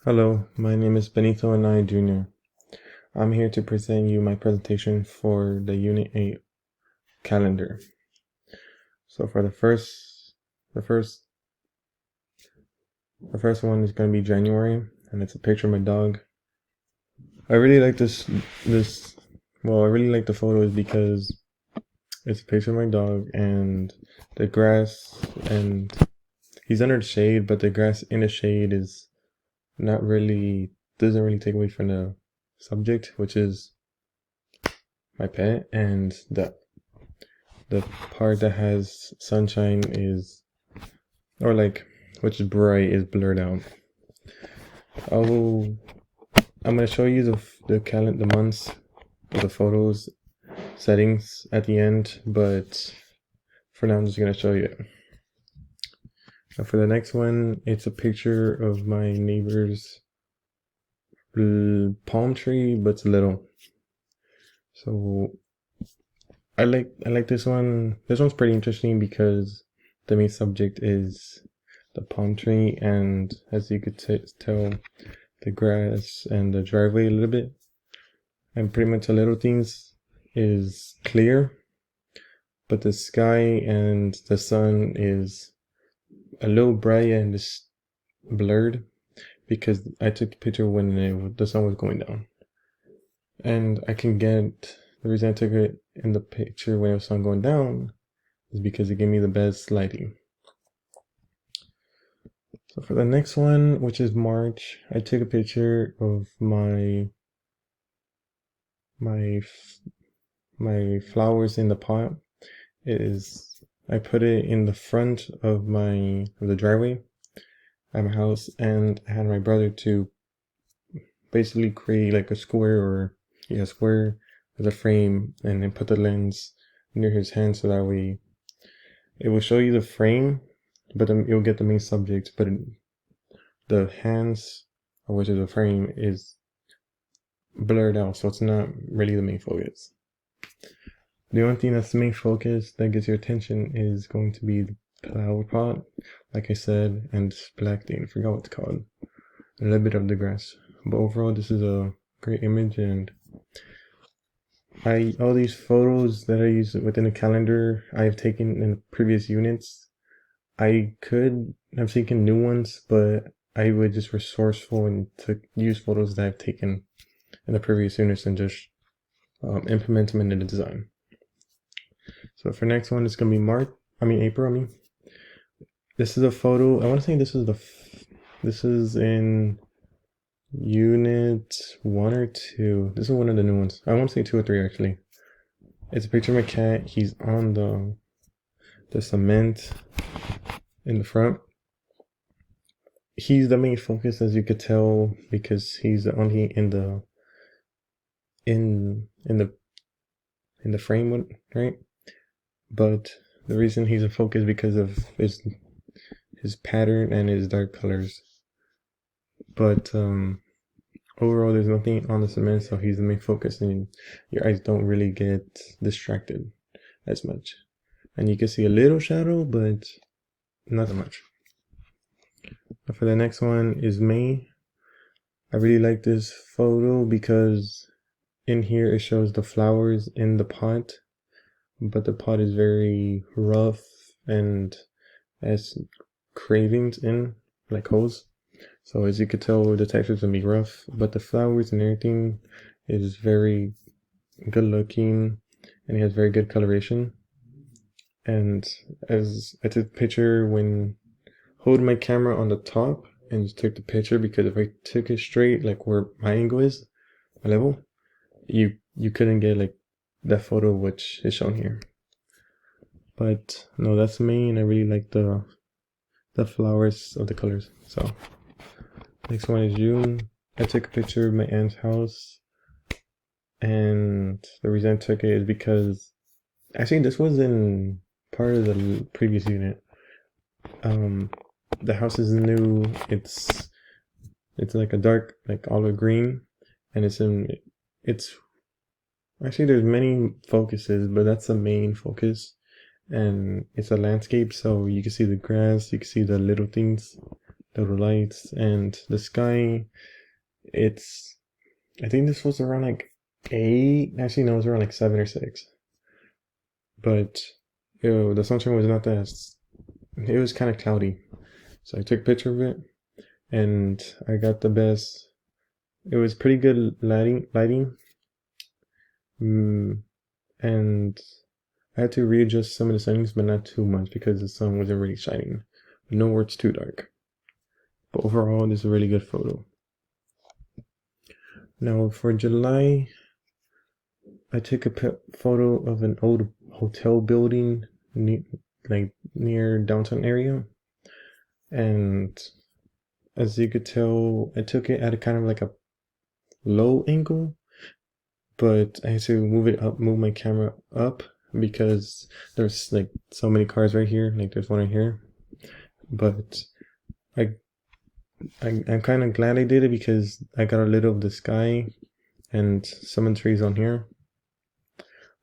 Hello, my name is Benito Anaya Jr. I'm here to present you my presentation for the Unit 8 calendar. So for the first one is going to be January, and it's a picture of my dog. I really like I really like the photos because it's a picture of my dog and the grass, and he's under the shade, but the grass in the shade doesn't really take away from the subject, which is my pet, and the part that has sunshine which is bright, is blurred out. I'm gonna show you the months of the photos settings at the end, but for now I'm just gonna show you it. Now for the next one, it's a picture of my neighbor's palm tree, but it's little. So I like this one. This one's pretty interesting because the main subject is the palm tree, and as you could tell, the grass and the driveway a little bit, and pretty much the little things is clear, but the sky and the sun is a little bright and just blurred because I took the picture when the sun was going down, and the reason I took it in the picture when the sun going down is because it gave me the best lighting. So for the next one, which is March, I took a picture of my flowers in the pot. I put it in the front of the driveway at my house, and I had my brother to basically create like a square as a frame, and then put the lens near his hand so that way it will show you the frame, but then you'll get the main subject, but the hands, which is the frame, is blurred out, so it's not really the main focus. The only thing that's the main focus that gets your attention is going to be the flower pot, like I said, and this black thing, I forgot what it's called, a little bit of the grass. But overall, this is a great image, and all these photos that I use within the calendar I've taken in previous units. I could have taken new ones, but I was just resourceful and to use photos that I've taken in the previous units and just implement them in the design. So for next one, it's gonna be April. This is a photo. I want to say this is in unit 1 or 2. This is one of the new ones. I want to say 2 or 3 actually. It's a picture of my cat. He's on the cement in the front. He's the main focus, as you could tell, because he's only in the frame, right? But the reason he's a focus is because of his pattern and his dark colors. But overall, there's nothing on the cement, so he's the main focus, and your eyes don't really get distracted as much. And you can see a little shadow, but not that much. For the next one is May. I really like this photo because in here it shows the flowers in the pot, but the pot is very rough and has cravings in, like holes. So as you could tell, the texture's gonna be rough, but the flowers and everything is very good looking, and it has very good coloration. And as I took the picture when holding my camera on the top and just took the picture, because if I took it straight, like where my angle is, my level, you couldn't get like that photo which is shown here. But no, that's me, and I really like the flowers of the colors. So next one is June. I took a picture of my aunt's house, and the reason I took it is because actually this was in part of the previous unit. The house is new. It's like a dark, like olive green, and it's actually, there's many focuses, but that's the main focus, and it's a landscape, so you can see the grass, you can see the little things little lights, and the sky. I think this was around like 8. Actually, no, it was around like 7 or 6. But the sunshine was not that. It was kind of cloudy, so I took a picture of it, and I got the best. It was pretty good lighting, and I had to readjust some of the settings, but not too much because the sun wasn't really shining. Nowhere it's too dark. But overall, this is a really good photo. Now for July, I took a photo of an old hotel building near downtown area, and as you could tell, I took it at a kind of like a low angle, but I had to move my camera up because there's like so many cars right here, like there's one right here. But I'm kind of glad I did it because I got a little of the sky and some trees on here,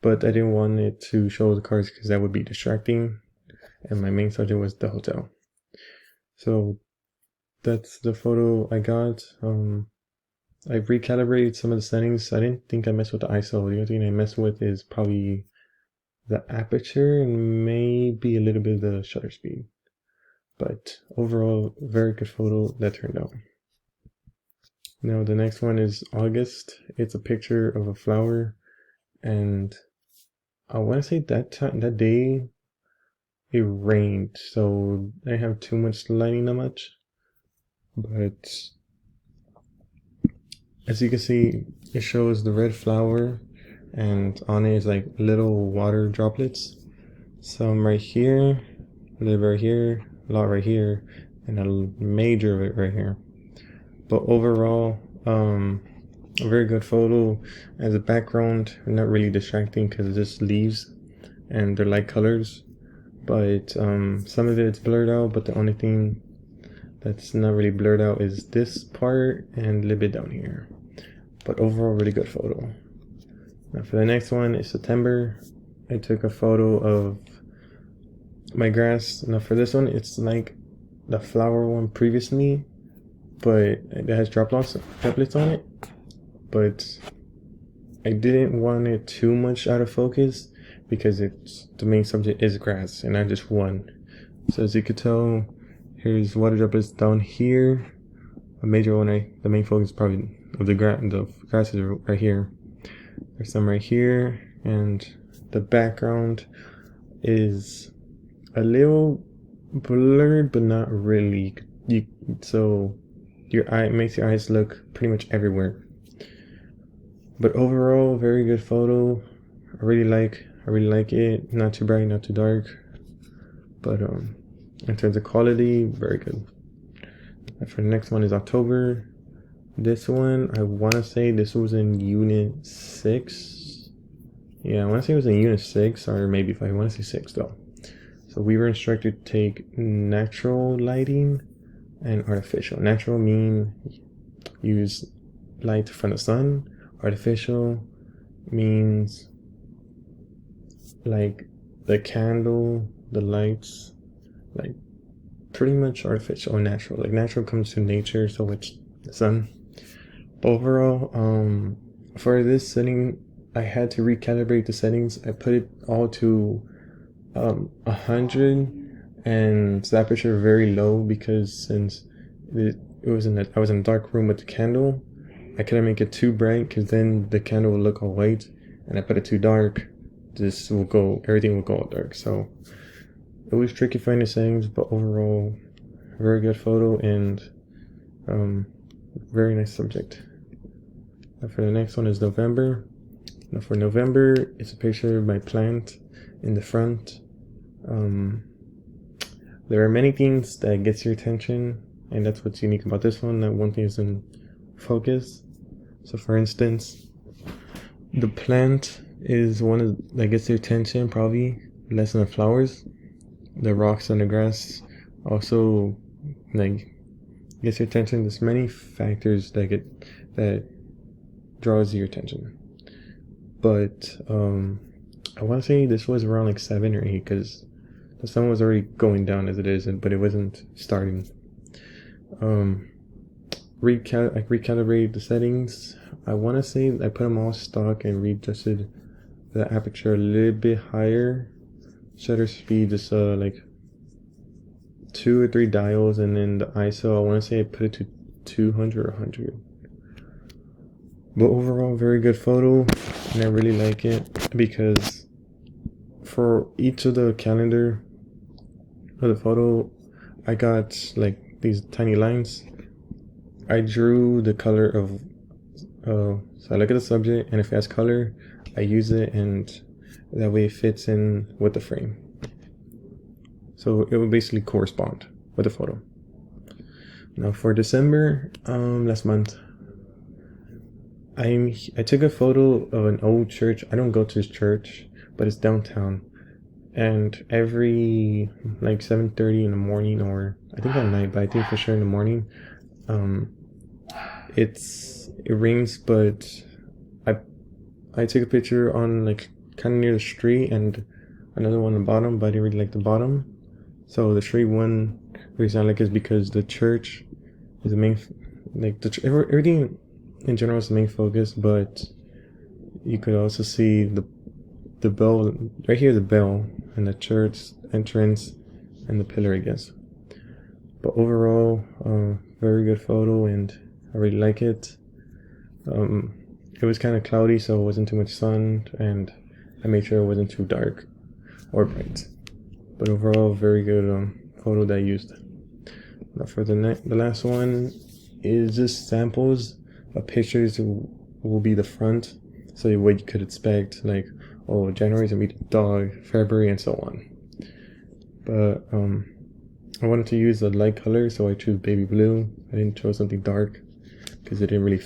but I didn't want it to show the cars because that would be distracting, and my main subject was the hotel. So that's the photo I got. I've recalibrated some of the settings. I didn't think I messed with the ISO. The only thing I messed with is probably the aperture and maybe a little bit of the shutter speed. But overall, very good photo that turned out. Now the next one is August. It's a picture of a flower, and I want to say that day it rained, so I didn't have too much lighting that much. But as you can see, it shows the red flower, and on it is like little water droplets. Some right here, a little bit right here, a lot right here, and a major of it right here. But overall, a very good photo. As a background, not really distracting because it's just leaves and they're light colors. But some of it's blurred out, but the only thing that's not really blurred out is this part and a little bit down here. But overall, really good photo. Now for the next one is September. I took a photo of my grass. Now for this one, it's like the flower one previously, but it has droplets on it. But I didn't want it too much out of focus because the main subject is grass and not just one. So as you could tell, here's water droplets down here. A major one, the main focus probably of the grass is right here. There's some right here, and the background is a little blurred, but not really. So it makes your eyes look pretty much everywhere. But overall, very good photo. I really like it. Not too bright, not too dark. But in terms of quality, very good. And for the next one is October. This one, I want to say this was in Unit 6. Yeah, I want to say it was in Unit 6, or maybe 5. I want to say 6 though. So we were instructed to take natural lighting and artificial. Natural mean use light from the sun. Artificial means like the candle, the lights, like pretty much artificial or natural. Like natural comes to nature, so it's the sun. But overall, for this setting, I had to recalibrate the settings. I put it all to 100, and the aperture very low because since I was in a dark room with the candle, I couldn't make it too bright because then the candle will look all white, and I put it too dark, everything will go all dark. So it was tricky finding the settings, but overall, very good photo and very nice subject. Now for the next one is November. Now for November, it's a picture of my plant in the front. There are many things that gets your attention, and that's what's unique about this one. That one thing is in focus. So for instance, the plant is one that gets your attention, probably less than the flowers. The rocks and the grass also like gets your attention. There's many factors that draws your attention. But I want to say this was around like 7 or 8 because the sun was already going down as it is, but it wasn't starting. recalibrate the settings. I want to say I put them all stock and readjusted the aperture a little bit higher. Shutter speed is like 2 or 3 dials, and then the ISO I want to say I put it to 200 or 100. But overall, very good photo, and I really like it because for each of the calendar of the photo, I got like these tiny lines. I drew the color of so I look at the subject, and if it has color, I use it, and that way it fits in with the frame. So it will basically correspond with the photo. Now for December, last month, I took a photo of an old church. I don't go to this church, but it's downtown, and every like 7:30 in the morning, or I think at night, but I think for sure in the morning, it rings. But I took a picture on like kind of near the street and another one on the bottom, but I didn't really like the bottom. So the street one reason I like is because the church is the main, like everything in general is the main focus, but you could also see the bell right here, the bell and the church entrance and the pillar, I guess. But overall, very good photo, and I really like it. It was kind of cloudy, so it wasn't too much sun, and I made sure it wasn't too dark or bright. But overall, very good photo that I used. Now for the last one is just samples of pictures will be the front, so what you could expect, like, oh, January's gonna be the dog, February, and so on. But I wanted to use a light color, so I chose baby blue. I didn't choose something dark because it didn't really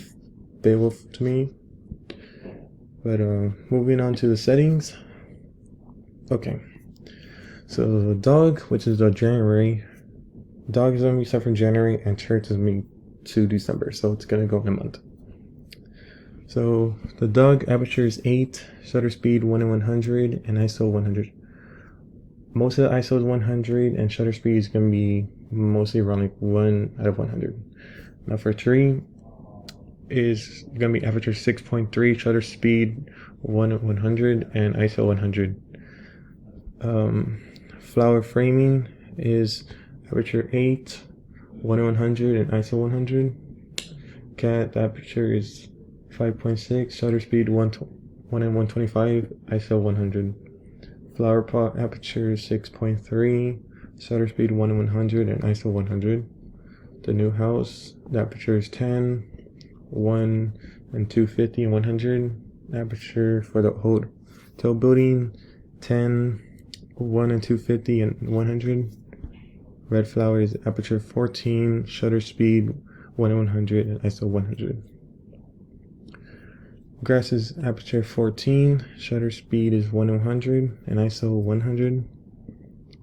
fit to me. But moving on to the settings. Okay, so the dog, which is the January, dog is gonna be set from January, and church is gonna be to December, so it's gonna go in a month. So the dog aperture is 8, shutter speed 1 in 100, and ISO 100. Most of the ISO is 100, and shutter speed is gonna be mostly around like 1 out of 100. Now for tree is gonna be aperture 6.3, shutter speed 1 in 100, and ISO 100. Flower framing is aperture 8, 1 in 100, and ISO 100. Cat aperture is 5.6, shutter speed 1 in 125, ISO 100. Flower pot aperture 6.3, shutter speed 1 in 100, and ISO 100. The new house, the aperture is 10, 1 and 250 and 100. Aperture for the hotel building 10, 1 and 250 and 100. Red flower is aperture 14, shutter speed 1 in 100, and ISO 100. Grass is aperture 14, shutter speed is 1 in 100, and ISO 100.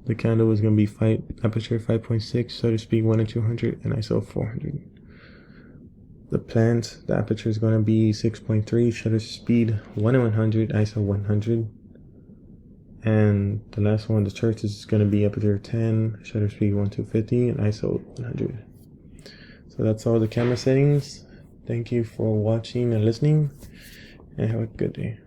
The candle is going to be aperture 5.6, shutter speed 1 in 200, and ISO 400. The plant, the aperture is going to be 6.3, shutter speed 1 in 100, ISO 100. And the last one, the church, is going to be aperture 10, shutter speed 1 to 50, and ISO 100. So that's all the camera settings. Thank you for watching and listening, and have a good day.